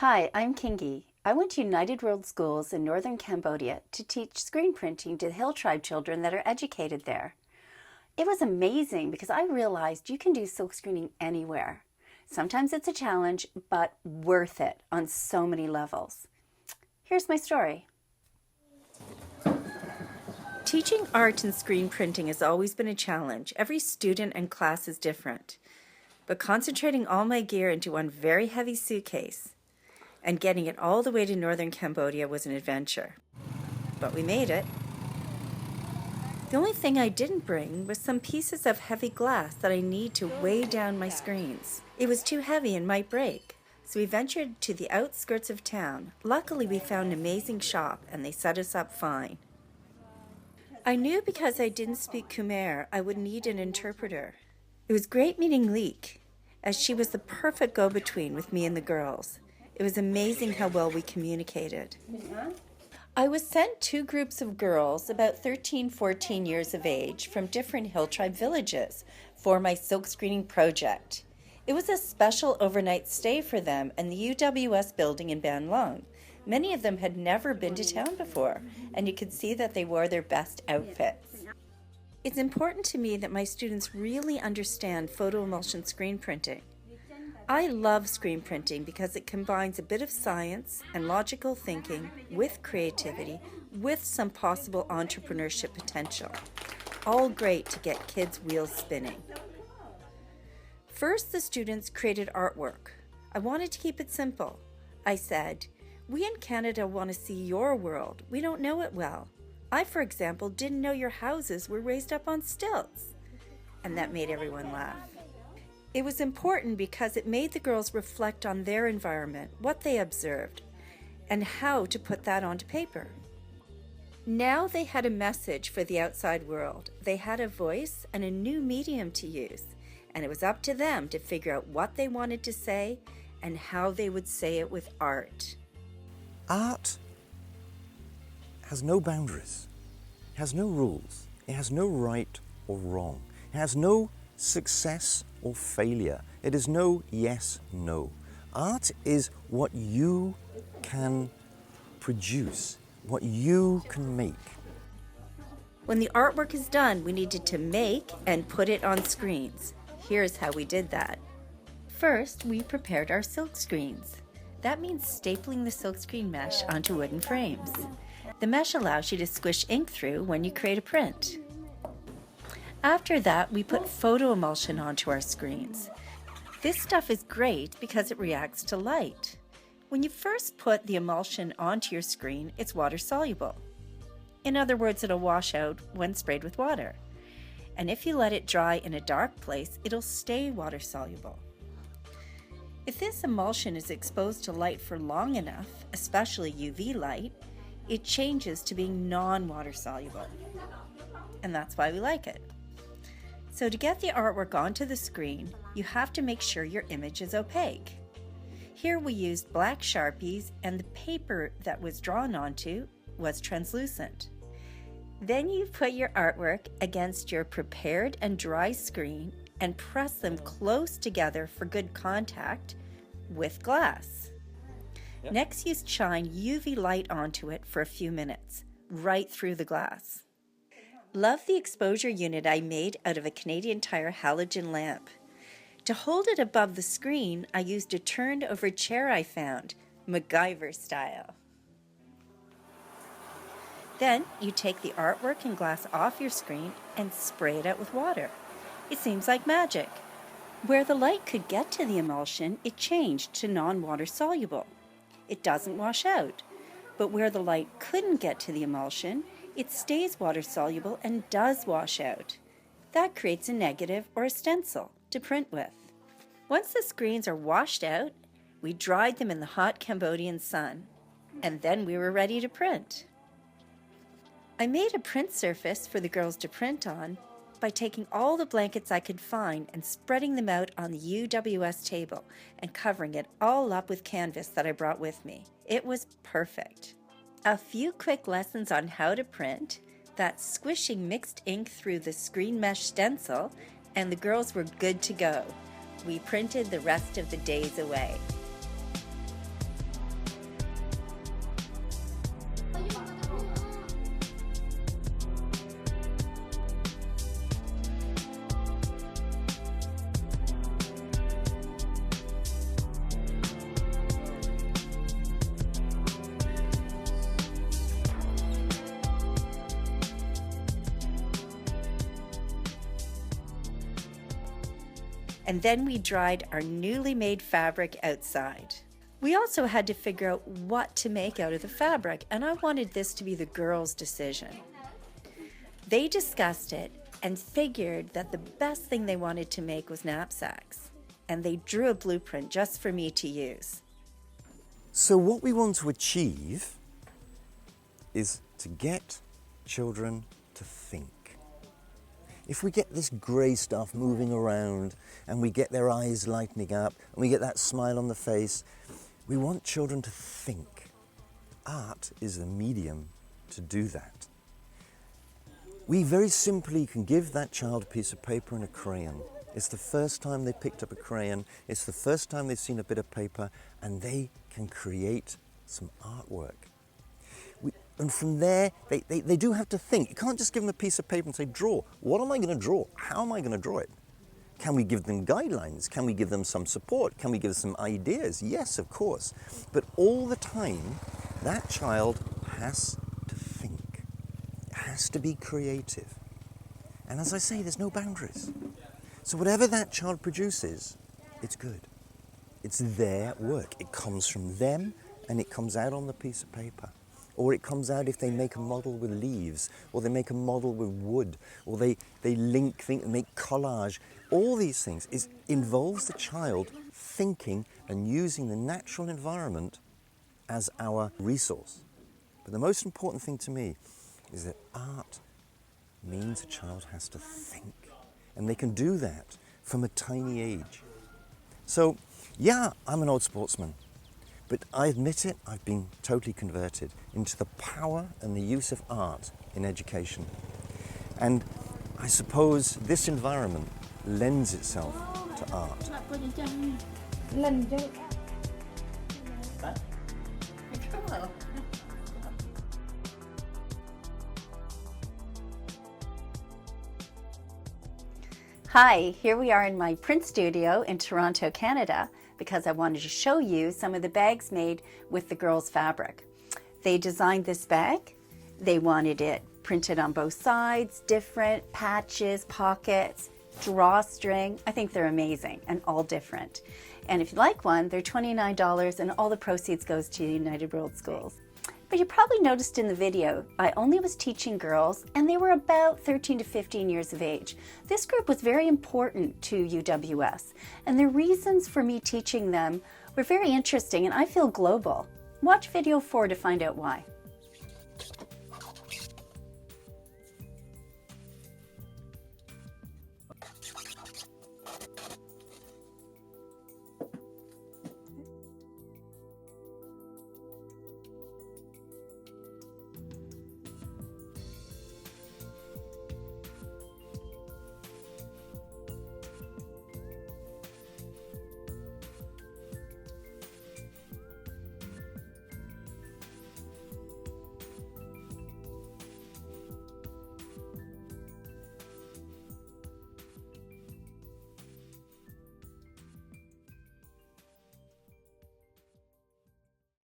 Hi, I'm Kingi. I went to United World Schools in Northern Cambodia to teach screen printing to the Hill Tribe children that are educated there. It was amazing because I realized you can do silk screening anywhere. Sometimes it's a challenge, but worth it on so many levels. Here's my story. Teaching art and screen printing has always been a challenge. Every student and class is different. But concentrating all my gear into one very heavy suitcase and getting it all the way to Northern Cambodia was an adventure. But we made it. The only thing I didn't bring was some pieces of heavy glass that I need to weigh down my screens. It was too heavy and might break, so we ventured to the outskirts of town. Luckily, we found an amazing shop and they set us up fine. I knew because I didn't speak Khmer, I would need an interpreter. It was great meeting Leek, as she was the perfect go-between with me and the girls. It was amazing how well we communicated. I was sent two groups of girls, about 13, 14 years of age, from different Hill Tribe villages for my silk screening project. It was a special overnight stay for them in the UWS building in Ban Long. Many of them had never been to town before, and you could see that they wore their best outfits. It's important to me that my students really understand photo emulsion screen printing. I love screen printing because it combines a bit of science and logical thinking with creativity, with some possible entrepreneurship potential. All great to get kids' wheels spinning. First, the students created artwork. I wanted to keep it simple. I said, "We in Canada want to see your world. We don't know it well. I, for example, didn't know your houses were raised up on stilts." And that made everyone laugh. It was important because it made the girls reflect on their environment, what they observed, and how to put that onto paper. Now they had a message for the outside world. They had a voice and a new medium to use, and it was up to them to figure out what they wanted to say and how they would say it with art. Art has no boundaries, it has no rules, it has no right or wrong, it has no success or failure. It is no yes, no. Art is what you can produce, what you can make. When the artwork is done, we needed to make and put it on screens. Here's how we did that. First, we prepared our silk screens. That means stapling the silkscreen mesh onto wooden frames. The mesh allows you to squish ink through when you create a print. After that, we put photo emulsion onto our screens. This stuff is great because it reacts to light. When you first put the emulsion onto your screen, it's water soluble. In other words, it'll wash out when sprayed with water. And if you let it dry in a dark place, it'll stay water soluble. If this emulsion is exposed to light for long enough, especially UV light, it changes to being non-water soluble. And that's why we like it. So to get the artwork onto the screen, you have to make sure your image is opaque. Here we used black Sharpies and the paper that was drawn onto was translucent. Then you put your artwork against your prepared and dry screen and press them close together for good contact with glass. Yep. Next, you shine UV light onto it for a few minutes, right through the glass. Love the exposure unit I made out of a Canadian Tire halogen lamp. To hold it above the screen, I used a turned over chair I found, MacGyver style. Then you take the artwork and glass off your screen and spray it out with water. It seems like magic. Where the light could get to the emulsion, it changed to non-water soluble. It doesn't wash out. But where the light couldn't get to the emulsion, it stays water soluble and does wash out. That creates a negative or a stencil to print with. Once the screens are washed out, we dried them in the hot Cambodian sun, and then we were ready to print. I made a print surface for the girls to print on by taking all the blankets I could find and spreading them out on the UWS table and covering it all up with canvas that I brought with me. It was perfect. A few quick lessons on how to print, that squishing mixed ink through the screen mesh stencil, and the girls were good to go. We printed the rest of the days away. and then we dried our newly made fabric outside. We also had to figure out what to make out of the fabric, and I wanted this to be the girls' decision. They discussed it and figured that the best thing they wanted to make was knapsacks, and they drew a blueprint just for me to use. So what we want to achieve is to get children to think. If we get this grey stuff moving around and we get their eyes lightening up and we get that smile on the face, we want children to think. Art is the medium to do that. We very simply can give that child a piece of paper and a crayon. It's the first time they picked up a crayon, it's the first time they've seen a bit of paper, and they can create some artwork. And from there, they do have to think. You can't just give them a piece of paper and say, draw. What am I going to draw? How am I going to draw it? Can we give them guidelines? Can we give them some support? Can we give them some ideas? Yes, of course. But all the time, that child has to think. It has to be creative. And as I say, there's no boundaries. So whatever that child produces, it's good. It's their work. It comes from them and it comes out on the piece of paper. Or it comes out if they make a model with leaves, or they make a model with wood, or they make collage. All these things involves the child thinking and using the natural environment as our resource. But the most important thing to me is that art means a child has to think. And they can do that from a tiny age. So, yeah, I'm an old sportsman. But I admit it, I've been totally converted into the power and the use of art in education. And I suppose this environment lends itself to art. Hi, here we are in my print studio in Toronto, Canada, because I wanted to show you some of the bags made with the girls' fabric. They designed this bag. They wanted it printed on both sides, different patches, pockets, drawstring. I think they're amazing and all different. And if you like one, they're $29 and all the proceeds goes to United World Schools. But you probably noticed in the video, I only was teaching girls and they were about 13 to 15 years of age. This group was very important to UWS, and the reasons for me teaching them were very interesting and I feel global. Watch video 4 to find out why.